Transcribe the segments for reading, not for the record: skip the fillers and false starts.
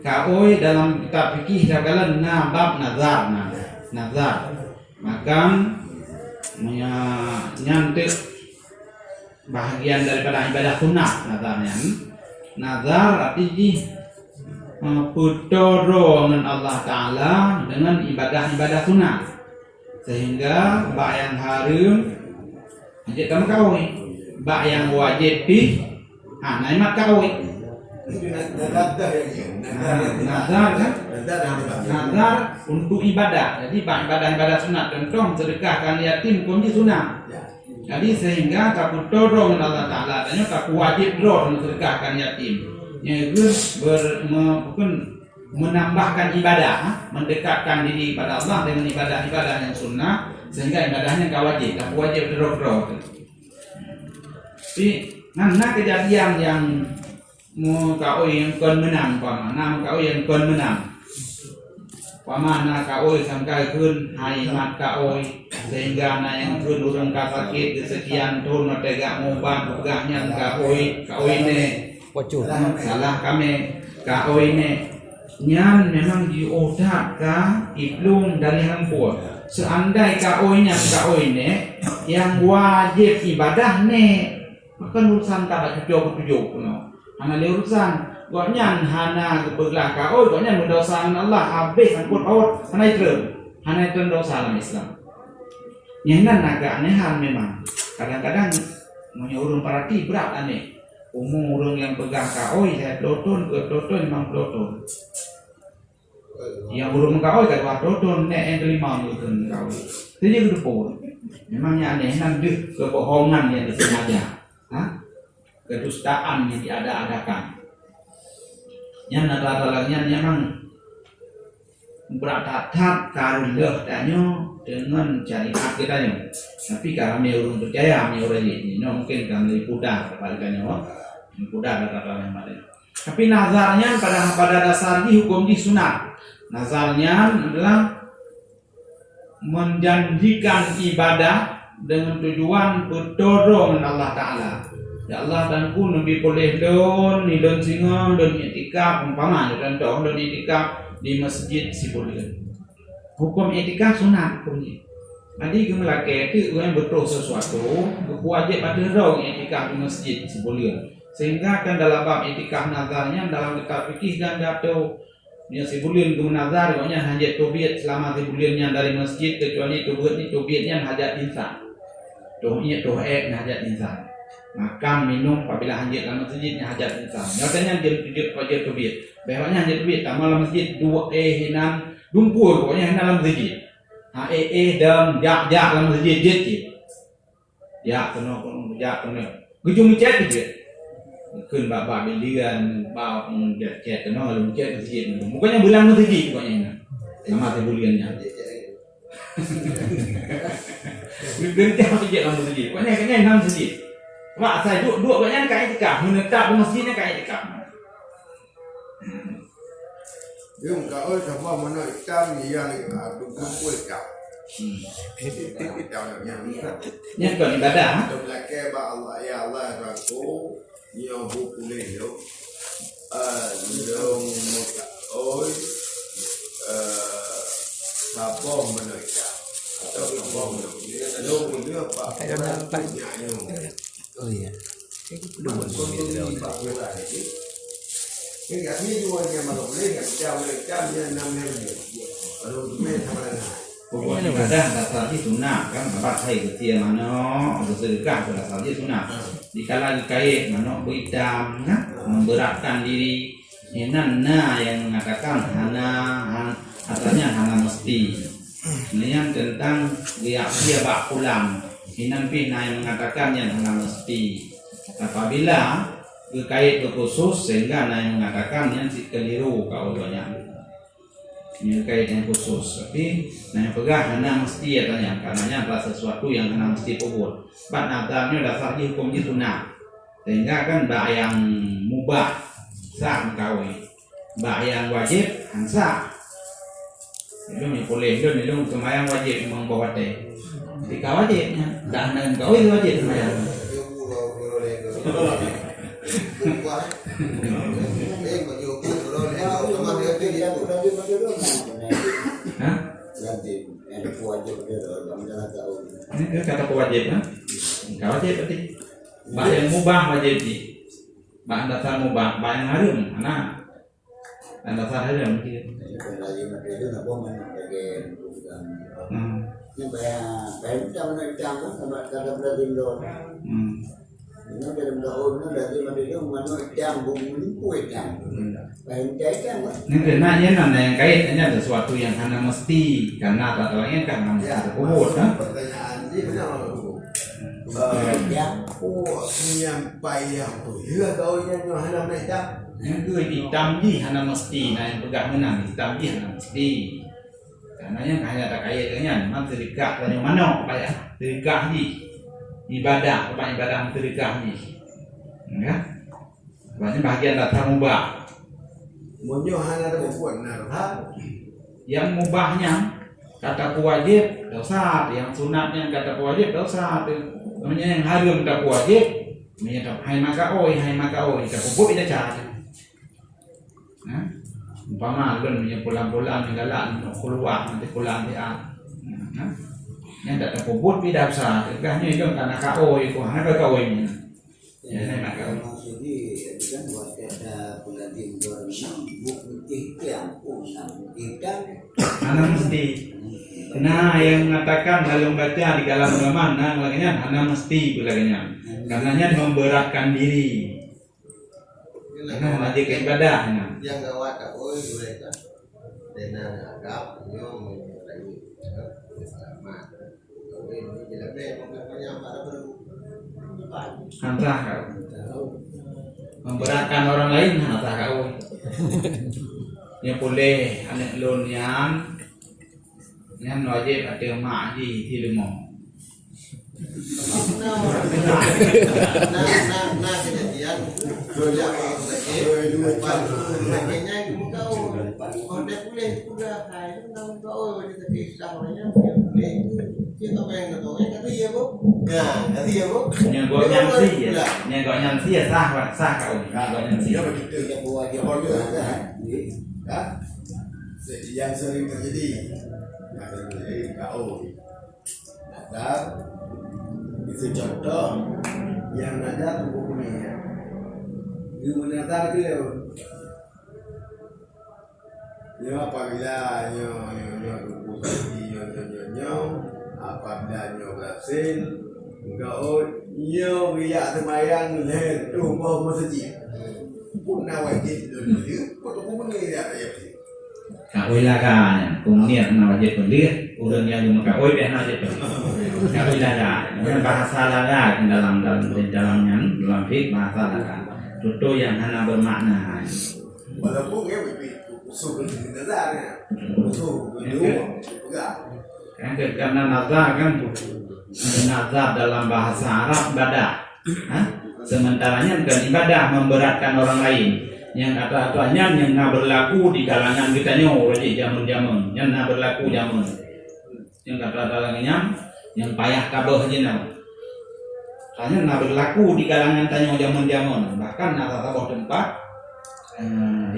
Kaoi dalam kitab fikih katakan bab nazar, nazar. Maka menyantik bahagian daripada ibadah sunnah nazarnya. Nazar artinya putoro dengan Allah Ta'ala dengan ibadah-ibadah sunnah, sehingga bak yang harum hajat kamu kawin, bak yang wajib naimat kawin. Nazar kan? Nazar untuk ibadah. Jadi bak ibadah-ibadah sunnah, contoh sedekahkan yatim kunci sunnah. Jadi sehingga kamu putoro dengan Allah Ta'ala, tanya kamu wajib roh sedekahkan yatim. Itu menambahkan ibadah, mendekatkan diri kepada Allah dengan ibadah-ibadah yang sunnah, sehingga ibadahnya kau wajib, tak wajib terus. Tapi mana kejadian yang kau yang kon menang, pamana kau yang kon menang, pamana kau sampai kun hari mat kau sehingga na yang kun urang sakit kesekian tahun tegak ngubah pegahnya kau ini. Salah kami kau ini nyan memang diodak ka iplung dari hampur. Seandai kau ini yang wajib ibadah ne, maka urusan tak tujuh no. Hana urusan gua nyan hana kebelah kau, gua nyan mendosa Allah habis angkut awat hana itu dosa dalam Islam. Yang nan agak anehan memang. Kadang-kadang menyuruh perhati berat aneh. Umur yang pegang kaoi saya doton ke doton memang doton. Yang urung kaoi ke doton nek yang kelima doton kaoi. Jadi itu pun memangnya aneh nanti kebohongan yang disengaja, kedustaan yang diada-adakan. Yang nada-nadanya memang beratat karulah danyo dengan syariat kita nyo. Tapi kalau urung percaya urang ini mungkin kami mudah kepadanya. Mudah kata yang lain. Tapi nazarnya pada dasarnya hukum di sunat. Nazarnya adalah menjanjikan ibadah dengan tujuan berdoa Allah Ta'ala. Ya Allah dan ku nabi boleh don singa don itikaf umpama contoh don itikaf di masjid si boleh. Hukum itikaf sunat hukumnya. Jadi kemelake itu yang betul sesuatu wajib pada dong itikaf di masjid si boleh. Sehingga kan dalam bab itikaf nazarnya dalam kitab fikih dan dato dia sebulan ke nazar pokoknya hajat tobiat selama sebulannya dari masjid kecuali tobiatnya hajat insan. Tohnya hajat insan. Makan minum apabila hajat dalam masjidnya hajat insan. Nyatanya dia wajib tobiat. Bahwanya hajat tobiat dalam masjid 2 hinam dumpur pokoknya dalam masjid. Dan jak dalam masjid je. Ya kena. Gujung chat je. Kun bab bilian bab chat kena lalu chat masjid. Mukanya bulan masjid pokoknya. Sama sebulannya. Bulan chat dalam masjid. Pokoknya kena dalam masjid. Mak saya duduk pokoknya kat itikaf, menetap di masjidnya kat itikaf. Yung kau sama mana ikan yang kumpul kau. Yang kau ibadah. Belakang Allah ya Allah aku yang boleh yo. Yung oi sabon mana ikan atau sabon mana. Yung dia apa? Oh iya. Belum Cái gạt như vậy mà lục lên gạt chào như năm baru main sama pokoknya ibadah dasarnya sunnah kan bapak saya ketia mano bersedekah dasarnya sunnah dikala kait mano beridam memberatkan diri nana yang mengatakan asalnya hana mesti ini tentang dia bak pulang nanti yang mengatakan yang hana mesti apabila kait khusus sehingga yang mengatakan yang keliru kau banyak ini kait yang khusus tapi yang pegang hana mesti katanya karenanya adalah sesuatu yang hana mesti pukul sebab nazarnya dasarnya hukumnya sunnah sehingga kan bak yang mubah sah kawin bak yang wajib sah itu ni boleh itu ni lu sembahyang wajib memang bawa teh ketika wajibnya dah nan kawin wajib sembahyang Jadi aku nanti pada rumah. Hah? Nanti ada wajib dia dalam jalan tahu. Ini kata wajib kan? Enggak wajib berarti. Ba yang mubah wajib sih. Ba dasar mubah, ba yang haram, mana? Dan dasar haram gitu. Lagi macam itu nak buat lagi bukan. Ini bayar macam mana macam sama kata berarti dulu. Nó đem đồ nó là cái mà đi đâu mà nó jam bung kue jam, bayang cai jam. Ini nanya yang kaitannya sesuatu yang hanya mesti karena atau lainnya karena mesti ada kubur kan? Pertanyaan ini benar. Nyampai yang iya kau yang hanya mereka. Yang dua hitam di hanya mesti, nah yang pegang menang hitam di hanya mesti. Karena yang hanya tak kaitannya, mana terikat dari mana, apa ya? Terikat di ibadah, apa ibadah terikat di, ya? Banyak bagian data mubah. Munyo hanya ada buat narha. Yang mubahnya kata wajib dosa, yang sunatnya kata wajib dosa. Namanya yang haram kata wajib, namanya hai maka oi, kita kubur kita cari. Nah, umpama kan punya pulang-pulang tinggalan keluar nanti pulang dia. Nah, yang tak kubur tidak bisa. Tegahnya itu karena kau itu hanya kau ini. Ya, hai maka. Jadi kan buat kita bulan timur bukti yang punya kita. Hanya mesti. Nah, yang mengatakan dalam baca di dalam agama, nah, makanya hanya mesti bilangnya. Karenanya memberatkan diri. Karena wajib ibadah. Yang gawat aku mereka dengan agak nyom lagi sama. Ini tidak ada pada Antah kau memberatkan orang lain, antah kau. Yang boleh anak lon yang wajib ada mak di ilmu. Nah kejadian dua makanya kau udah boleh udah kayak kau jadi samanya boleh kita pengen kata iya bu nah kata iya bu Yang gak nyansi ya sah kau gak nyansi kita buat dia yang sering terjadi kau nazar itu contoh yang nazar hukumnya ilmu nazar itu nyo apabila nyo apabila nyo berhasil engkau nyo biar semayang le rumah masjid pun wajib dulu pun ni dia ya Kawin laga, kemudian wajib beli, urang yang kawin biar wajib beli. Kawin laga, bahasa laga dalam fik bahasa laga. Contoh yang hanya bermakna. Walaupun usul nazarnya, usul karena nazar kan nazar dalam bahasa Arab ibadah. Sementaranya bukan ibadah memberatkan orang lain. Yang kata-katanya yang nak berlaku di kalangan kita nyo di zaman-zaman yang nak berlaku zaman yang kata-katanya yang payah kabeh je nak tanya nak berlaku di kalangan tanyo zaman-zaman bahkan nak tahu tempat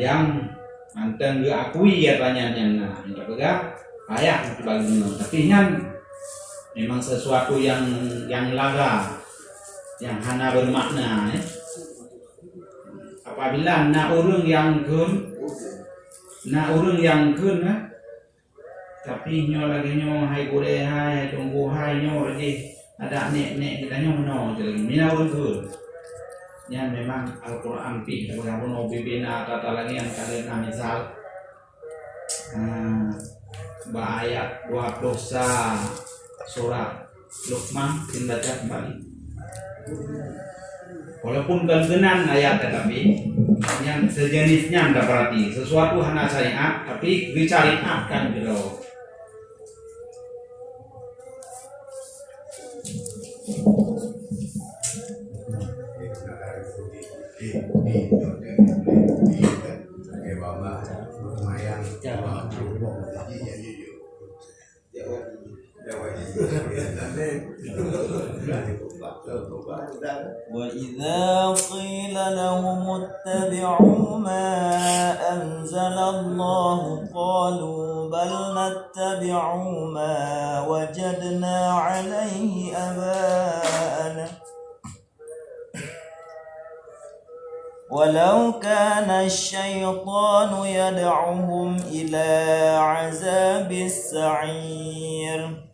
yang mantan diakui katanya yang pegang payah sebagainya tapi memang sesuatu yang laga yang hanya bermakna apabila nak orang yang kun tapi nyo lagi nyo hai kure hai tunggu hai nyo lagi ada nek kita nyo no jadi mina orang kun yang memang Al-Quran pi walaupun obibina kata lagi yang kalian misal ayat 20 surat Luqman dibaca kembali walaupun gangenan ayat tetapi yang sejenisnya anda berarti sesuatu hanya syariat tapi disyariatkan gitu. وإذا قيل لهم اتبعوا ما أنزل الله قالوا بل نتبع ما وجدنا عليه آباءنا ولو كان الشيطان يدعوهم إلى عذاب السعير.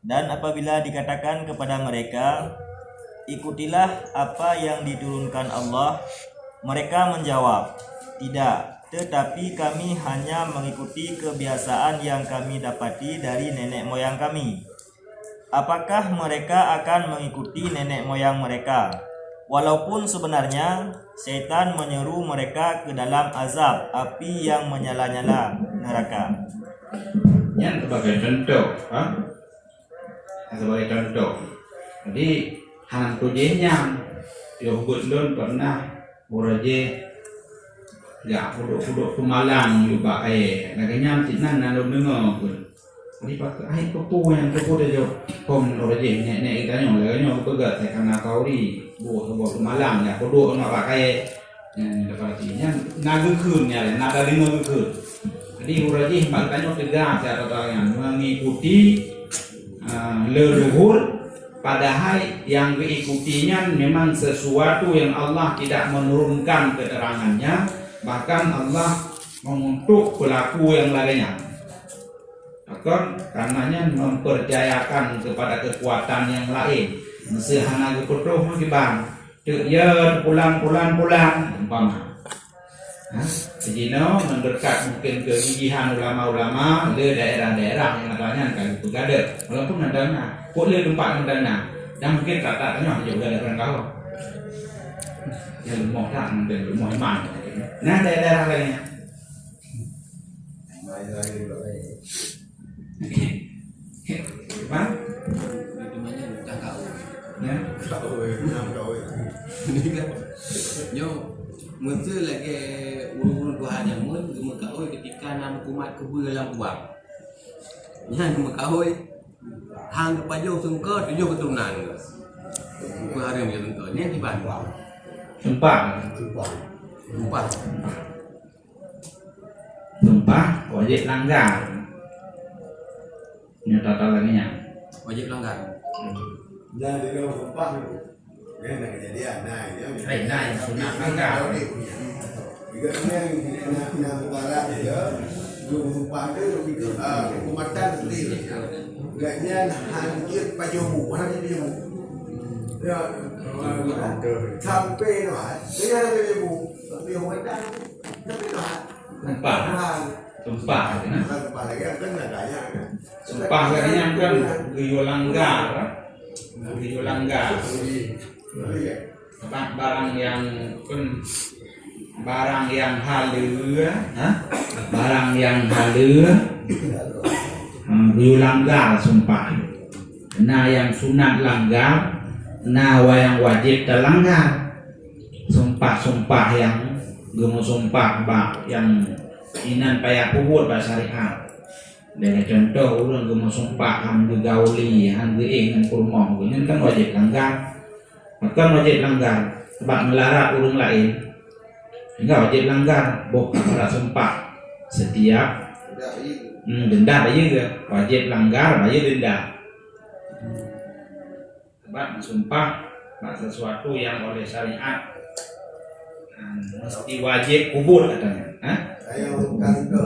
Dan apabila dikatakan kepada mereka, ikutilah apa yang diturunkan Allah, mereka menjawab, tidak, tetapi kami hanya mengikuti kebiasaan yang kami dapati dari nenek moyang kami. Apakah mereka akan mengikuti nenek moyang mereka? Walaupun sebenarnya setan menyeru mereka ke dalam azab api yang menyala-nyala neraka. Yang sebagai contoh, sebagai contoh. Jadi hantu jenya Yohud don pernah boraje ya puduk Pemalang juga naganya tinan nalo dengar pun. Jadi pakai kepu yang kepu dia kom boraje nek ikannya laganya pegat saya karena kauri buat Pemalang ya puduk nak pakai dapat artinya naga kunnya nada dengar kun. Jadi boraje makanya tegas saya katakan mengikuti leluhur, padahal yang diikutinya memang sesuatu yang Allah tidak menurunkan keterangannya, bahkan Allah mengutuk pelaku yang lainnya. Bahkan karenanya mempercayakan kepada kekuatan yang lain. Sehana keputuh bang, ya pulang umpama. Jadi mendekat mungkin kegigihan ulama-ulama di daerah-daerah yang adanya kan itu gada. Walaupun adanya, boleh tempat adanya. Dan mungkin kata-katanya juga ada kau. Yang mau tak mungkin mau iman. Nah daerah lainnya. Bang? Ya. Yo, mesti lagi urun-urun Tuhan yang mengkawai ketika nam kumat kubur dalam buang. Yang mengkawai hang kepajo sungker tujuh keturunan. Kubur hari yang sungker ni di Bandung. Sumpah wajib langgar. Ini tata laginya. Wajib langgar. Nah, di dalam sumpah itu, ini nak kejadian, Nah, sunat langgar. Jika nak barat dia, sumpah dia lebih ke hukumatan sendiri. Agaknya hancur pajumu, ya, sampai nak, dia ada pajumu, tapi hukumatan, tapi nak. Sumpah kan? Sumpah lagi kan adanya kan. Sumpah katanya kan Rio langgar. Barang yang halus, barang yang halus, Rio langgar sumpah. Nah yang sunat langgar, nah yang wajib terlanggar. Sumpah yang gemu sumpah yang inan payah kubur bahasa syariat. Dengan contoh ulun gemu sumpah hang gauli, hang geing kurmong, ini kan wajib langgar. Maka wajib langgar sebab melarang urung lain. Hingga wajib langgar boh pada sumpah setiap denda aja wajib langgar aja denda. Sebab sumpah sesuatu yang oleh syariat mesti wajib kubur katanya. Saya bukan ke